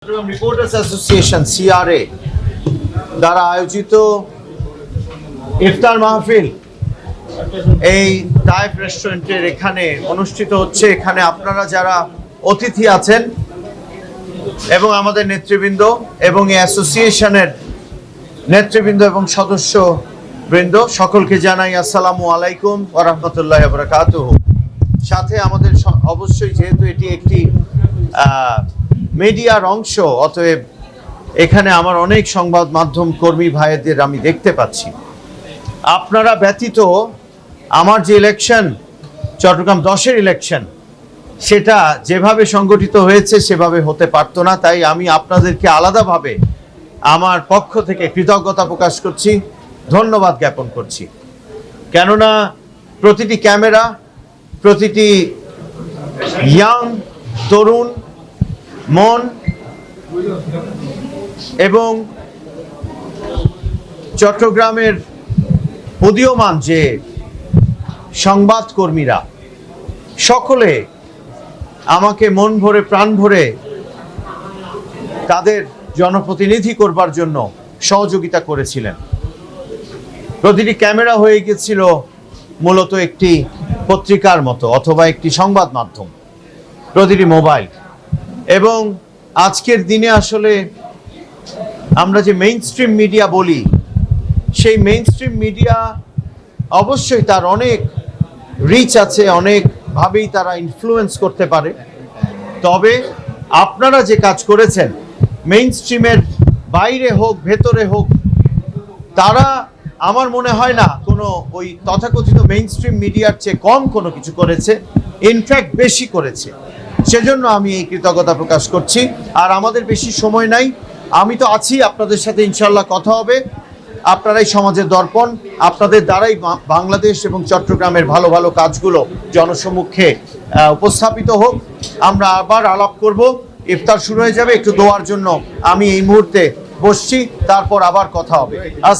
Reporters association CRA দ্বারা আয়োজিত ইফতার মাহফিল এই তায়েফ রেস্টুরেন্টের এখানে অনুষ্ঠিত হচ্ছে। এখানে আপনারা যারা অতিথি আছেন এবং আমাদের নেতৃবৃন্দ এবং এই অ্যাসোসিয়েশনের নেতৃবৃন্দ এবং সদস্যবৃন্দ সকলকে জানাই আসসালামু আলাইকুম ওয়া রাহমাতুল্লাহি ওয়া বারাকাতুহু। সাথে আমাদের অবশ্যই যেহেতু এটি একটি মিডিয়ার অংশ, অতএব এখানে আমার অনেক সংবাদ মাধ্যম কর্মী ভাইদের আমি দেখতে পাচ্ছি। আপনারা ব্যতীত আমার যে ইলেকশন চট্টগ্রাম 10-এর ইলেকশন সেটা যেভাবে সংগঠিত হয়েছে সেভাবে হতে পারত না। তাই আমি আপনাদেরকে আলাদাভাবে আমার পক্ষ থেকে কৃতজ্ঞতা প্রকাশ করছি, ধন্যবাদ জ্ঞাপন করছি। কেননা প্রতিটি ক্যামেরা, প্রতিটি ইয়াং তরুণ মন এবং চট্টগ্রামের উদীয়মান যে সংবাদকর্মীরা সকলে আমাকে মন ভরে প্রাণ ভরে তাদের জনপ্রতিনিধি করবার জন্য সহযোগিতা করেছিলেন। প্রতিটি ক্যামেরা হয়ে গেছিল মূলত একটি পত্রিকার মতো অথবা একটি সংবাদ মাধ্যম, প্রতিটি মোবাইল। এবং আজকের দিনে আসলে আমরা যে মেইন স্ট্রিম মিডিয়া বলি, সেই মেইন স্ট্রিম মিডিয়া অবশ্যই তার অনেক রিচ আছে, অনেকভাবেই তারা ইনফ্লুয়েন্স করতে পারে। তবে আপনারা যে কাজ করেছেন মেইন স্ট্রিমের বাইরে হোক ভেতরে হোক, তারা আমার মনে হয় না কোনো ওই তথাকথিত মেইন স্ট্রিম মিডিয়ার চেয়ে কম কোনো কিছু করেছে, ইনফ্যাক্ট বেশি করেছে। সেজন্য আমি এই কৃতজ্ঞতা প্রকাশ করছি। আর আমাদের বেশি সময় নাই, আমি তো আছি আপনাদের সাথে, ইনশাল্লাহ কথা হবে। আপনারাই সমাজের দর্পণ, আপনাদের দ্বারাই বাংলাদেশ এবং চট্টগ্রামের ভালো ভালো কাজগুলো জনসম্মুখে উপস্থাপিত হোক। আমরা আবার আলাপ করব, ইফতার শুরু হয়ে যাবে, একটু দোয়ার জন্য আমি এই মুহূর্তে বসছি, তারপর আবার কথা হবে।